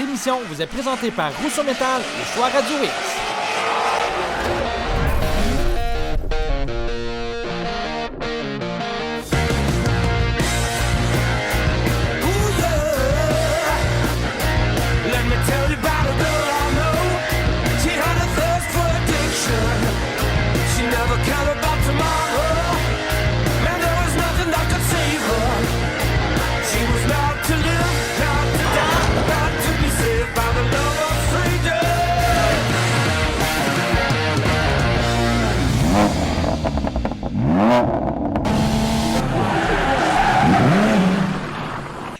Cette émission vous est présentée par Rousseau Métal et Choix Radio X.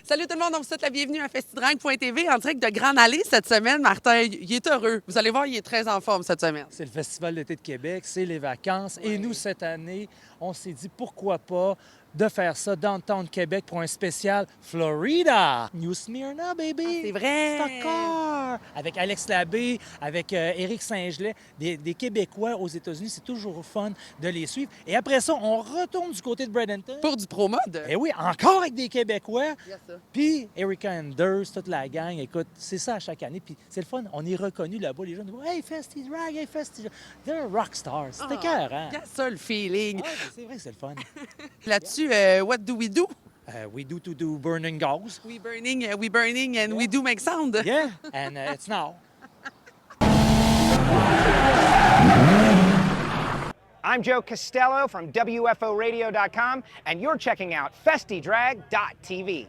Salut tout le monde, on vous souhaite la bienvenue à festidrang.tv en direct de Grande Allée cette semaine. Martin, il est heureux. Vous allez voir, il est très en forme cette semaine. C'est le Festival d'été de Québec, c'est les vacances. Et nous, cette année, on s'est dit pourquoi pas de faire ça downtown Québec pour un spécial Florida. New Smyrna, baby! Ah, c'est vrai! D'accord! Avec Alex Labbé, avec Éric Saint-Gelais, des Québécois aux États-Unis. C'est toujours fun de les suivre. Et après ça, on retourne du côté de Bradenton. Pour du pro-mode? Eh oui, encore avec des Québécois. Yes, ça. Puis Erica Anders, toute la gang. Écoute, c'est ça à chaque année. Puis c'est le fun. On est reconnu là-bas. Les gens nous disent « Hey, Festi Drag, hey, Festi Drag. » They're rock stars. C'est écœurant. Il y a ça, le feeling. Ouais, c'est vrai que c'est le fun. Là-dessus, what do we do? We do to do burning gas. We burning, and we do make sound. Yeah, and it's now. I'm Joe Costello from WFORadio.com, and you're checking out FestiDrag.tv.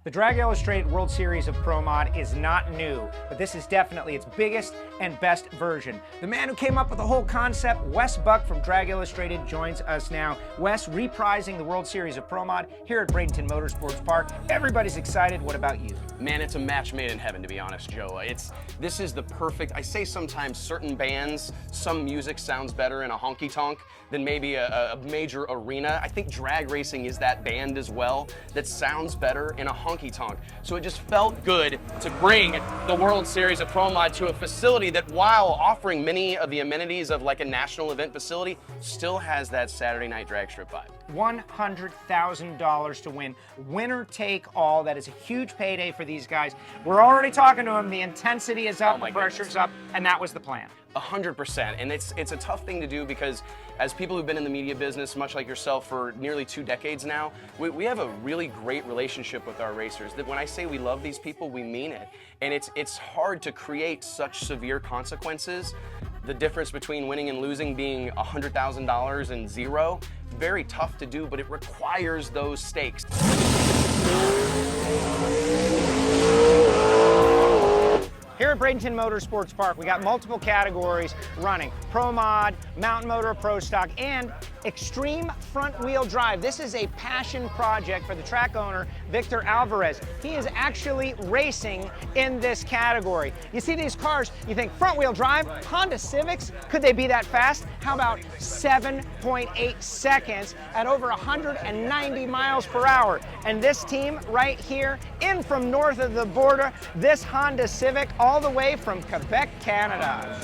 The Drag Illustrated World Series of Pro Mod is not new, but this is definitely its biggest and best version. The man who came up with the whole concept, Wes Buck from Drag Illustrated, joins us now. Wes, reprising the World Series of Pro Mod here at Bradenton Motorsports Park. Everybody's excited. What about you? Man, it's a match made in heaven, to be honest, Joe. This is the perfect. I say sometimes certain bands, some music sounds better in a honky-tonk than maybe a major arena. I think drag racing is that band as well that sounds better in a honky-tonk. So it just felt good to bring the World Series of Pro Mod to a facility that, while offering many of the amenities of like a national event facility, still has that Saturday night drag strip vibe. $100,000 to win. Winner take all. That is a huge payday for these guys. We're already talking to them. The intensity is up, Oh my the pressure's goodness. up, and that was the plan. 100%, and it's a tough thing to do because as people who've been in the media business, much like yourself, for nearly 2 decades now, we have a really great relationship with our racers. That when I say we love these people, we mean it. And it's hard to create such severe consequences. The difference between winning and losing being $100,000 and zero, very tough to do, but it requires those stakes. Here at Bradenton Motorsports Park, we got multiple categories running. Pro Mod, Mountain Motor Pro Stock, and Extreme Front Wheel Drive. This is a passion project for the track owner, Victor Alvarez. He is actually racing in this category. You see these cars, you think front wheel drive, Honda Civics, could they be that fast? How about 7.8 seconds at over 190 miles per hour? And this team right here, in from north of the border, this Honda Civic, all the way from Quebec, Canada.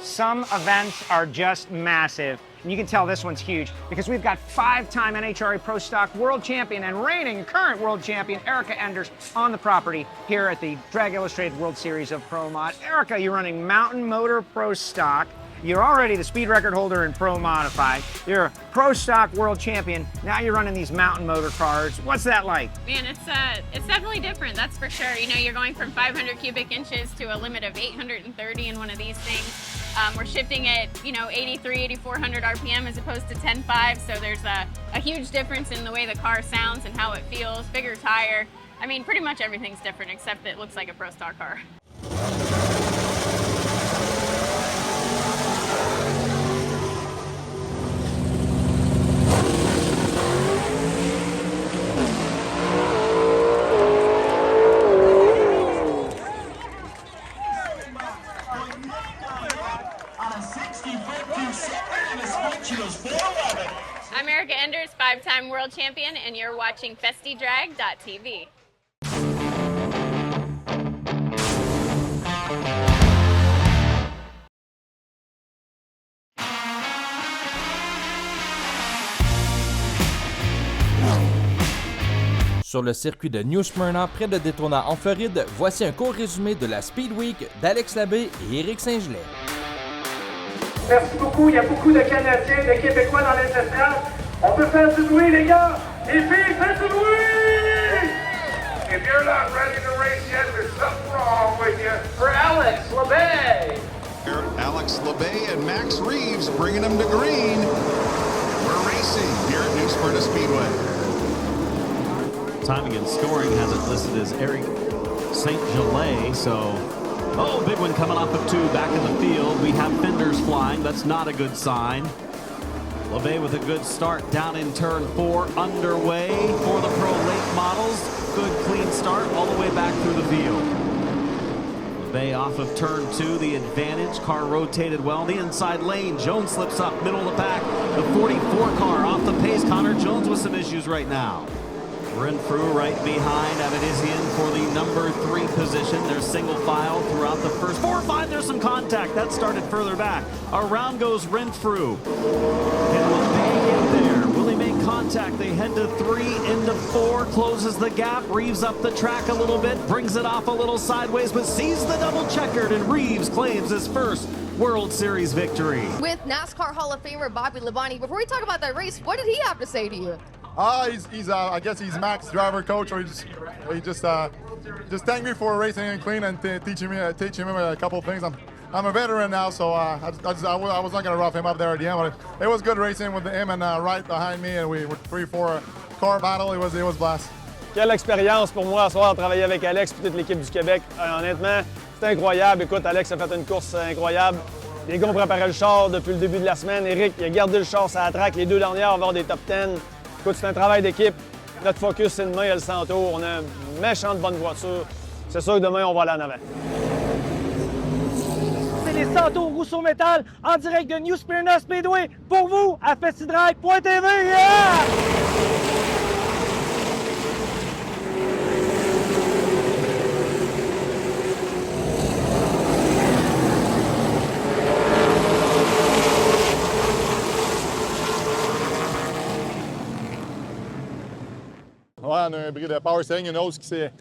Some events are just massive, and you can tell this one's huge because we've got 5-time NHRA Pro Stock World Champion and reigning current World Champion Erica Enders on the property here at the Drag Illustrated World Series of Pro Mod. Erica, you're running Mountain Motor Pro Stock. You're already the speed record holder in Pro Modified. You're a Pro Stock World Champion. Now you're running these mountain motor cars. What's that like? Man, it's definitely different, that's for sure. You know, you're going from 500 cubic inches to a limit of 830 in one of these things. We're shifting at, 83, 8400 RPM as opposed to 10.5, so there's a huge difference in the way the car sounds and how it feels, bigger tire. I mean, pretty much everything's different except that it looks like a Pro Stock car. I'm Erica Enders, 5-time world champion, and you're watching FestiDrag.tv. Sur le circuit de New Smyrna, près de Daytona en Floride, voici un court résumé de la Speed Week d'Alex Labbé et Éric Saint-Gelais. Merci beaucoup. Il y a beaucoup de Canadiens, de Québécois dans les estrades. On peut faire du bruit, les gars. Les filles, faites du bruit! If you're not ready to race yet, there's something wrong with you. For Alex Labbé. Alex Labbé and Max Reeves bringing them to green. We're racing here at New Smyrna Speedway. Timing and scoring has it listed as Eric Saint-Gelais, so... Oh, big one coming off of 2 back in the field. We have fenders flying. That's not a good sign. Labbé with a good start down in turn 4, underway for the Pro Late models. Good clean start all the way back through the field. Labbé off of turn 2, the advantage. Car rotated well. The inside lane, Jones slips up, middle of the pack. The 44 car off the pace. Connor Jones with some issues right now. Renfrew right behind Avedizian for the number 3 position. They're single file throughout the first 4 or 5. There's some contact. That started further back. Around goes Renfrew. And will they get there? Will he make contact? They head to 3 into 4. Closes the gap. Reeves up the track a little bit. Brings it off a little sideways, but sees the double checkered. And Reeves claims his first World Series victory. With NASCAR Hall of Famer Bobby Labonte, before we talk about that race, what did he have to say to you? He's I guess he's Max driver coach, or he just thanked me for racing in clean and teaching me a couple of things. I'm a veteran now, so I was not gonna rough him up there at the end, but it was good racing with him and right behind me, and we were 3-4 car battle. It was blast. Quelle expérience pour moi à soir de travailler avec Alex et toute l'équipe du Québec. Honnêtement, c'est incroyable. Écoute, Alex a fait une course incroyable. Les gars ont préparé le char depuis le début de la semaine. Eric, il a gardé le char sur la track. Les 2 dernières, on va avoir des top 10. Écoute, c'est un travail d'équipe. Notre focus, c'est demain, il y a le Centaure. On a une méchante bonne voiture. C'est sûr que demain, on va aller en avant. C'est les Centaures Rousseau Métal en direct de New Smyrna Speedway pour vous à FestiDrag.tv. Yeah! Ouais, on a un bris de power steering, une hausse qui s'est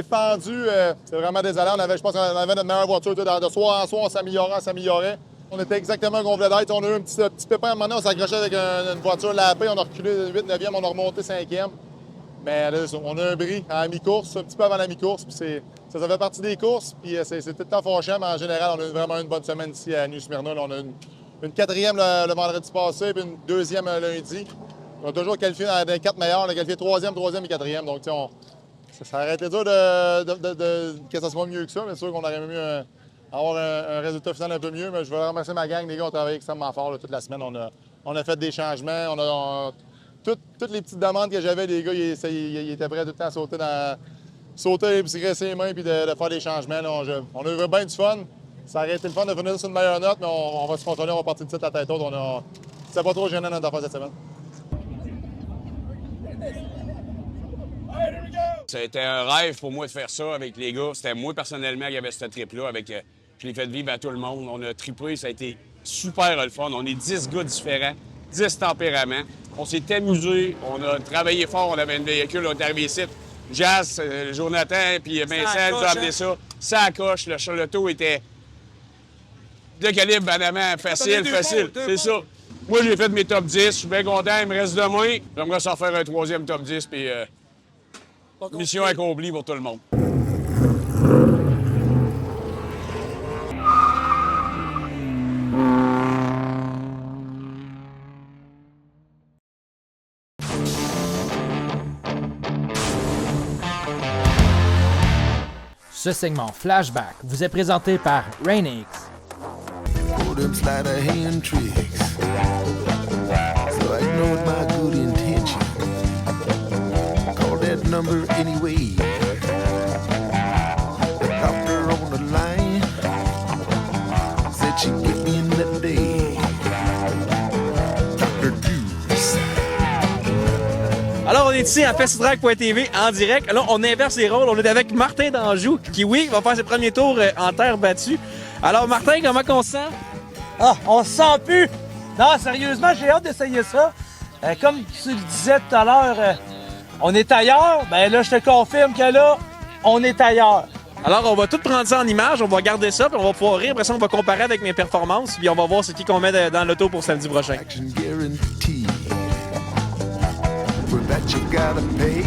fendue. C'est vraiment désolant. Je pense qu'on avait notre meilleure voiture. De soir en soir, on s'améliorait. On était exactement gonflé d'être. On a eu un petit pépin à un moment donné, on s'accrochait avec une voiture lapée. On a reculé 8, 9e, on a remonté 5e. Mais là, on a un bris à la mi-course, un petit peu avant la mi-course. Puis ça fait partie des courses. Puis c'est tout le temps fâchant, mais en général, on a eu vraiment une bonne semaine ici à New Smyrna. Là, on a une 4e le vendredi passé, puis une 2e lundi. On a toujours qualifié dans les 4 meilleurs. On a qualifié 3e et 4e. Donc, ça aurait été dur que ça soit mieux que ça. Mais c'est sûr qu'on aurait aimé avoir un résultat final un peu mieux. Mais je veux remercier ma gang. Les gars ont travaillé extrêmement fort là, toute la semaine. On a fait des changements. Toutes les petites demandes que j'avais, les gars, ils étaient prêts tout le temps à sauter, puis se graisser les mains, puis de faire des changements. Là, on a eu bien du fun. Ça aurait été le fun de finir sur une meilleure note, mais on va se contrôler, on va partir de titre à tête haute. C'est pas trop gênant notre affaire cette semaine. Ça a été un rêve pour moi de faire ça avec les gars. C'était moi personnellement qui avait ce trip-là. Je l'ai fait vivre à tout le monde. On a trippé, ça a été super le fun. On est 10 gars différents, 10 tempéraments. On s'est amusé, on a travaillé fort, on avait un véhicule, on est arrivé ici. Jazz, Jonathan, puis Vincent nous a amené ça. Ça coche, le taux était de calibre banament, facile. C'est ça. Moi, j'ai fait mes top 10, je suis bien content, il me reste demain. J'aimerais s'en faire un 3e top 10, puis mission accomplie pour tout le monde. Ce segment Flashback vous est présenté par Rainix. Them sleight of hand tricks, so I ignored my good intention. Call that number anyway. I dropped her on the line, said she'd get me in that day. Alors, on est ici à festidrag.tv en direct. Là, on inverse les rôles. On est avec Martin d'Anjou, qui, oui, va faire ses premiers tours en terre battue. Alors, Martin, comment on se sent? Ah, on se sent plus! Non, sérieusement, j'ai hâte d'essayer ça. Comme tu le disais tout à l'heure, on est ailleurs. Ben là, je te confirme que là, on est ailleurs. Alors, on va tout prendre ça en image, on va garder ça, puis on va pouvoir rire. Après ça, on va comparer avec mes performances, puis on va voir ce qu'on met dans l'auto pour samedi prochain. For that you gotta pay.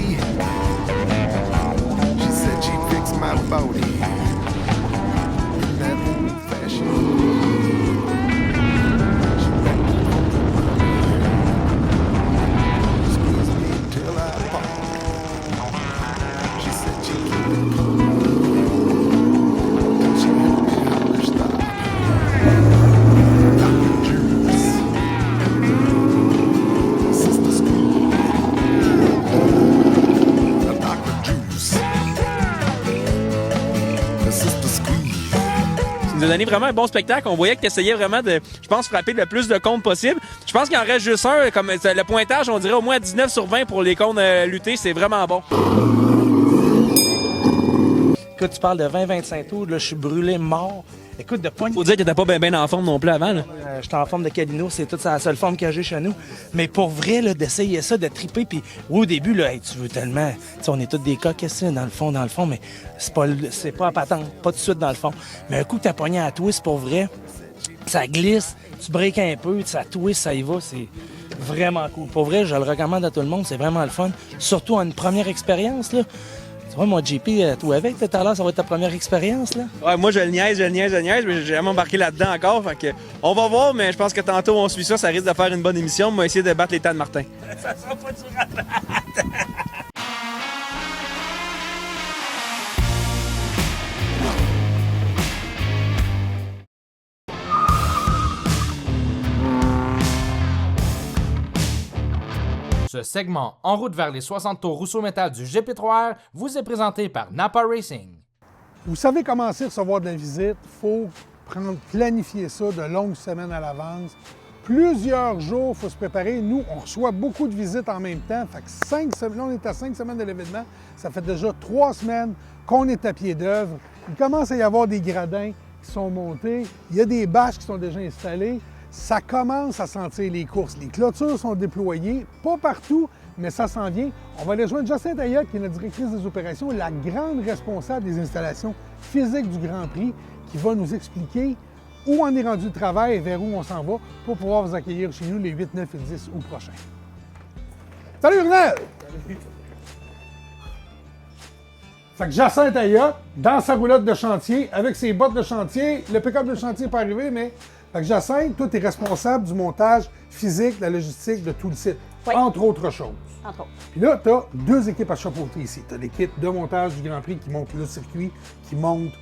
She said she'd fix my body in that old fashion. She backed me from the money, squeezed me till I popped. She said she'd keep it cool, and she had me holler stop. Dr. Juice, Sister School. Ça nous a donné vraiment un bon spectacle. On voyait que tu essayais vraiment de, je pense, frapper le plus de cônes possible. Je pense qu'il en reste juste un. Comme le pointage, on dirait au moins 19 sur 20 pour les cônes luttés. C'est vraiment bon. Écoute, tu parles de 20-25 tours. Là, je suis brûlé mort. Écoute, de pointe. Faut dire que t'étais pas bien en forme non plus avant. J'étais en forme de Calino, c'est toute la seule forme que j'ai chez nous. Mais pour vrai, là, d'essayer ça, de triper, puis oui, au début, là, hey, tu veux tellement. Tu sais, on est tous des coques, dans le fond, mais c'est pas à patente, pas tout de suite dans le fond. Mais un coup que t'as pogné à twist, pour vrai, ça glisse, tu breaks un peu, ça twist, ça y va, c'est vraiment cool. Pour vrai, je le recommande à tout le monde, c'est vraiment le fun. Surtout en une première expérience, là. Tu vois, moi, JP, toi avec, tout à l'heure, ça va être ta première expérience, là? Ouais, moi, je le niaise, mais j'ai jamais embarqué là-dedans encore. Fait que, on va voir, mais je pense que tantôt, on suit ça, ça risque de faire une bonne émission. On va essayer de battre les temps de Martin. Ça sera pas dur à battre. Ce segment en route vers les 60 tours Rousseau Métal du GP3R vous est présenté par Napa Racing. Vous savez commencer à recevoir de la visite, il faut planifier ça de longues semaines à l'avance. Plusieurs jours, il faut se préparer. Nous, on reçoit beaucoup de visites en même temps. Fait que 5 semaines, là, on est à 5 semaines de l'événement. Ça fait déjà 3 semaines qu'on est à pied d'œuvre. Il commence à y avoir des gradins qui sont montés. Il y a des bâches qui sont déjà installées. Ça commence à sentir les courses. Les clôtures sont déployées, pas partout, mais ça s'en vient. On va aller rejoindre Jacinthe Ayotte, qui est notre directrice des opérations, la grande responsable des installations physiques du Grand Prix, qui va nous expliquer où on est rendu le travail et vers où on s'en va pour pouvoir vous accueillir chez nous les 8, 9 et 10 août prochains. Salut, Brunel! Salut! Fait que Jacinthe Ayotte, dans sa roulotte de chantier, avec ses bottes de chantier, le pick-up de chantier n'est pas arrivé, mais... Fait que Jacinthe, toi, tu es responsable du montage physique, de la logistique de tout le site, oui. Entre autres choses. Entre autres. Puis là, tu as 2 équipes à chapeauter ici. Tu as l'équipe de montage du Grand Prix qui monte le circuit, qui monte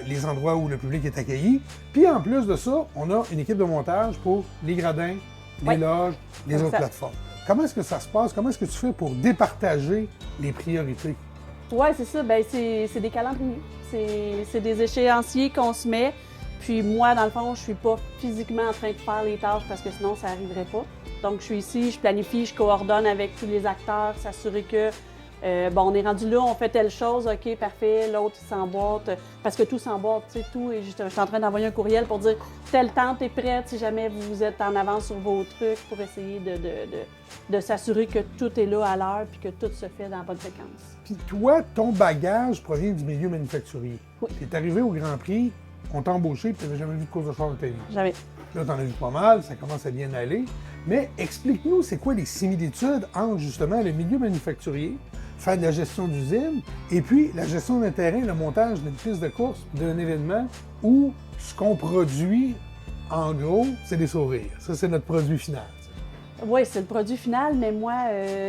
les endroits où le public est accueilli. Puis en plus de ça, on a une équipe de montage pour les gradins, les loges, les autres plateformes. Comment est-ce que ça se passe? Comment est-ce que tu fais pour départager les priorités? Oui, c'est ça. Bien, c'est des calendriers. C'est des échéanciers qu'on se met. Puis moi, dans le fond, je suis pas physiquement en train de faire les tâches parce que sinon, ça n'arriverait pas. Donc, je suis ici, je planifie, je coordonne avec tous les acteurs, s'assurer que, on est rendu là, on fait telle chose, OK, parfait, l'autre, il s'emboîte. Parce que tout s'emboîte, tu sais, tout. Et je suis en train d'envoyer un courriel pour dire telle tente est prête si jamais vous êtes en avance sur vos trucs pour essayer de s'assurer que tout est là à l'heure puis que tout se fait dans la bonne séquence. Puis toi, ton bagage provient du milieu manufacturier. Oui. Tu es arrivé au Grand Prix. On t'a embauché et tu n'avais jamais vu de course de char de ta vie. Jamais. Là, tu en as vu pas mal, ça commence à bien aller. Mais explique-nous, c'est quoi les similitudes entre justement le milieu manufacturier, faire de la gestion d'usine, et puis la gestion d'un terrain, le montage d'une piste de course, d'un événement où ce qu'on produit, en gros, c'est des sourires. Ça, c'est notre produit final. Oui, c'est le produit final, mais moi,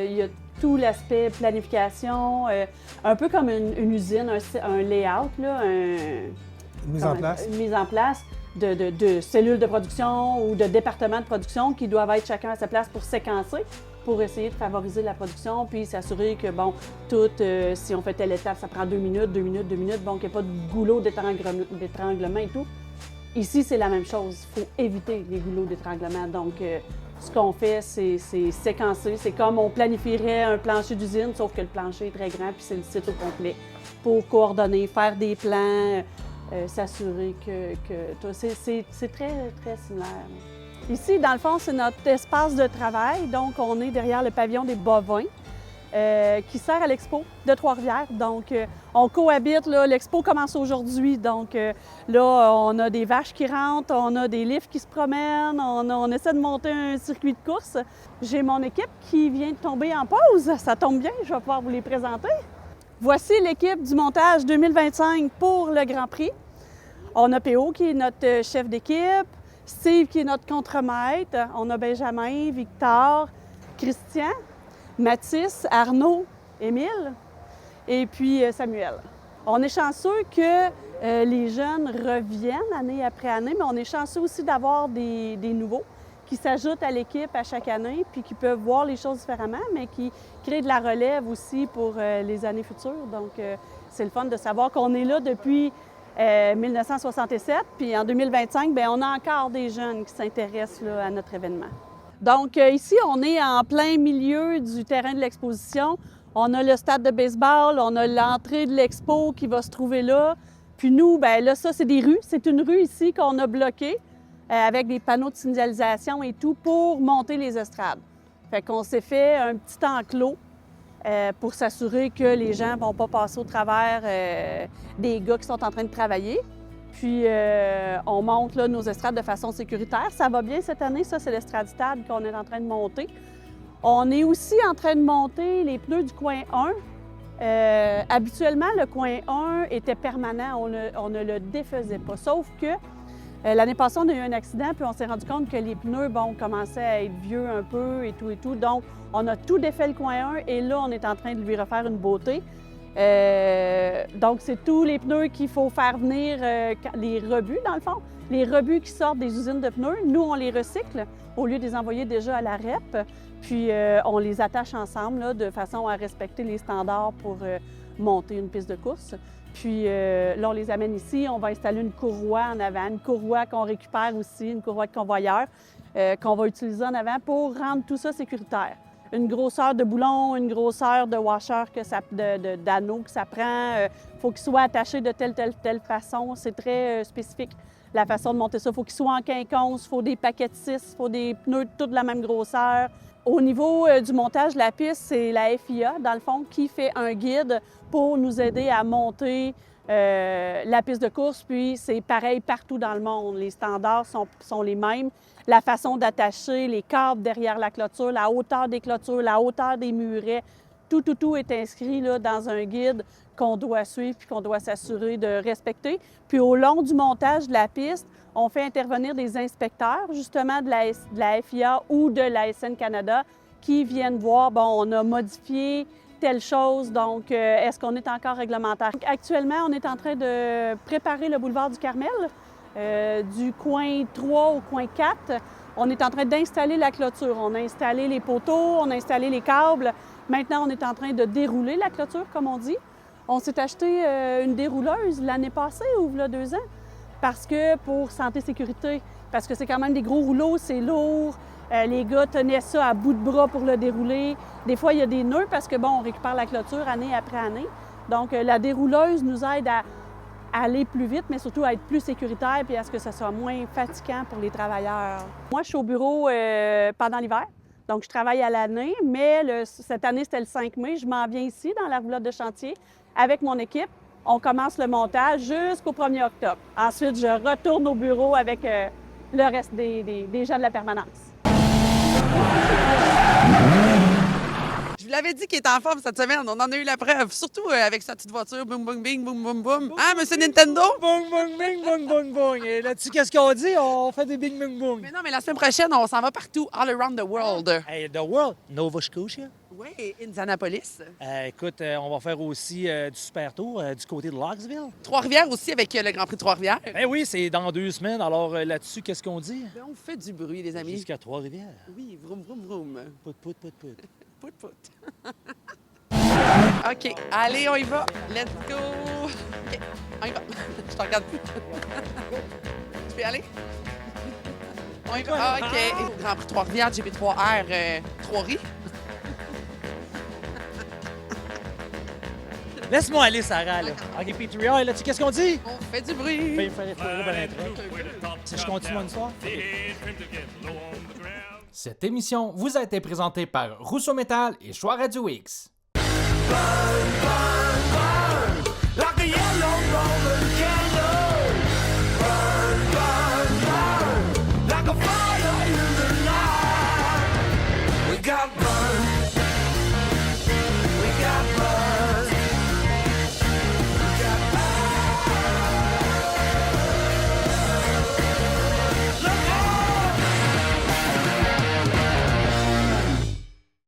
il y a tout l'aspect planification, un peu comme une usine, un layout, là, Une mise en place de cellules de production ou de départements de production qui doivent être chacun à sa place pour séquencer, pour essayer de favoriser la production, puis s'assurer que, si on fait telle étape, ça prend 2 minutes, qu'il n'y ait pas de goulot d'étranglement et tout. Ici, c'est la même chose. Il faut éviter les goulots d'étranglement. Donc, il ce qu'on fait, c'est séquencé. C'est comme on planifierait un plancher d'usine, sauf que le plancher est très grand, puis c'est le site au complet pour coordonner, faire des plans, s'assurer que c'est très, très similaire. Ici, dans le fond, c'est notre espace de travail. Donc, on est derrière le pavillon des bovins qui sert à l'expo de Trois-Rivières. Donc, on cohabite. L'expo commence aujourd'hui. Donc, là, on a des vaches qui rentrent, on a des livres qui se promènent, on essaie de monter un circuit de course. J'ai mon équipe qui vient de tomber en pause. Ça tombe bien, je vais pouvoir vous les présenter. Voici l'équipe du montage 2025 pour le Grand Prix. On a PO qui est notre chef d'équipe, Steve qui est notre contremaître, on a Benjamin, Victor, Christian, Mathis, Arnaud, Émile et puis Samuel. On est chanceux que les jeunes reviennent année après année, mais on est chanceux aussi d'avoir des nouveaux qui s'ajoutent à l'équipe à chaque année puis qui peuvent voir les choses différemment, mais qui créent de la relève aussi pour les années futures. Donc, c'est le fun de savoir qu'on est là depuis 1967, puis en 2025, bien, on a encore des jeunes qui s'intéressent là, à notre événement. Donc ici, on est en plein milieu du terrain de l'exposition. On a le stade de baseball, on a l'entrée de l'expo qui va se trouver là. Puis nous, bien là, ça, c'est des rues. C'est une rue ici qu'on a bloquée avec des panneaux de signalisation et tout pour monter les estrades. Fait qu'on s'est fait un petit enclos pour s'assurer que les gens ne vont pas passer au travers des gars qui sont en train de travailler. Puis, on monte là, nos estrades de façon sécuritaire. Ça va bien cette année, ça, c'est l'estrade stade qu'on est en train de monter. On est aussi en train de monter les pneus du coin 1. Habituellement, le coin 1 était permanent, on ne le défaisait pas. Sauf que l'année passée, on a eu un accident, puis on s'est rendu compte que les pneus, bon, commençaient à être vieux un peu et tout et tout. Donc, on a tout défait le coin 1 et là, on est en train de lui refaire une beauté. Donc, c'est tous les pneus qu'il faut faire venir, les rebuts, dans le fond. Les rebuts qui sortent des usines de pneus, nous, on les recycle au lieu de les envoyer déjà à la REP. Puis, on les attache ensemble là, de façon à respecter les standards pour monter une piste de course. Puis, là, on les amène ici. On va installer une courroie en avant, une courroie qu'on récupère aussi, une courroie de convoyeur qu'on va utiliser en avant pour rendre tout ça sécuritaire. Une grosseur de boulon, une grosseur de washer, d'anneau que ça prend. Il faut qu'il soit attaché de telle façon. C'est très spécifique, la façon de monter ça. Il faut qu'il soit en quinconce, il faut des paquets de 6, il faut des pneus de toute la même grosseur. Au niveau du montage de la piste, c'est la FIA, dans le fond, qui fait un guide pour nous aider à monter la piste de course. Puis c'est pareil partout dans le monde. Les standards sont les mêmes. La façon d'attacher les câbles derrière la clôture, la hauteur des clôtures, la hauteur des murets, tout est inscrit là, dans un guide qu'on doit suivre puis qu'on doit s'assurer de respecter. Puis au long du montage de la piste, on fait intervenir des inspecteurs, justement de la FIA ou de la SN Canada, qui viennent voir, bon, on a modifié telle chose, donc est-ce qu'on est encore réglementaire? Actuellement, on est en train de préparer le boulevard du Carmel. Du coin 3 au coin 4, on est en train d'installer la clôture. On a installé les poteaux, on a installé les câbles. Maintenant, on est en train de dérouler la clôture, comme on dit. On s'est acheté une dérouleuse l'année passée ou il y a 2 ans, parce que pour santé-sécurité, parce que c'est quand même des gros rouleaux, c'est lourd. Les gars tenaient ça à bout de bras pour le dérouler. Des fois, il y a des nœuds parce que, bon, on récupère la clôture année après année. Donc, la dérouleuse nous aide à aller plus vite, mais surtout à être plus sécuritaire puis à ce que ce soit moins fatigant pour les travailleurs. Moi, je suis au bureau pendant l'hiver, donc je travaille à l'année, mais cette année, c'était le 5 mai. Je m'en viens ici, dans la roulotte de chantier, avec mon équipe. On commence le montage jusqu'au 1er octobre. Ensuite, je retourne au bureau avec le reste des gens de la permanence. Je vous l'avais dit qu'il était en forme cette semaine. On en a eu la preuve, surtout avec sa petite voiture. Boum, boum, bing, boum, boum, boum. Hein, monsieur Nintendo? Boum, boum, bing, boum, boum, boum. Et là-dessus, qu'est-ce qu'on dit? On fait des bing, boum, boum. Mais non, mais la semaine prochaine, on s'en va partout, all around the world. Hey, the world? Nova Scotia? Oui, Indianapolis. Écoute, on va faire aussi du super tour du côté de Knoxville. Trois-Rivières aussi, avec le Grand Prix de Trois-Rivières. Eh oui, c'est dans 2 semaines. Alors là-dessus, qu'est-ce qu'on dit? Ben, on fait du bruit, les amis. Jusqu'à Trois-Rivières. Oui, vroom, vroom, vroom. Pout, pout, pout, pout. Pout, pout. OK, allez, on y va. Let's go. OK, on y va. Je te regarde plus. Tu peux y aller? OK. Grand Prix Trois-Rivières, GP3R, Trois-Ris. Laisse-moi aller, Sarah, là. OK, P3R, là, tu sais qu'est-ce qu'on dit? On fait du bruit. Ben, il fallait si je continue mon histoire. Cette émission vous a été présentée par Rousseau Métal et Choix Radio X. Like a yellow roller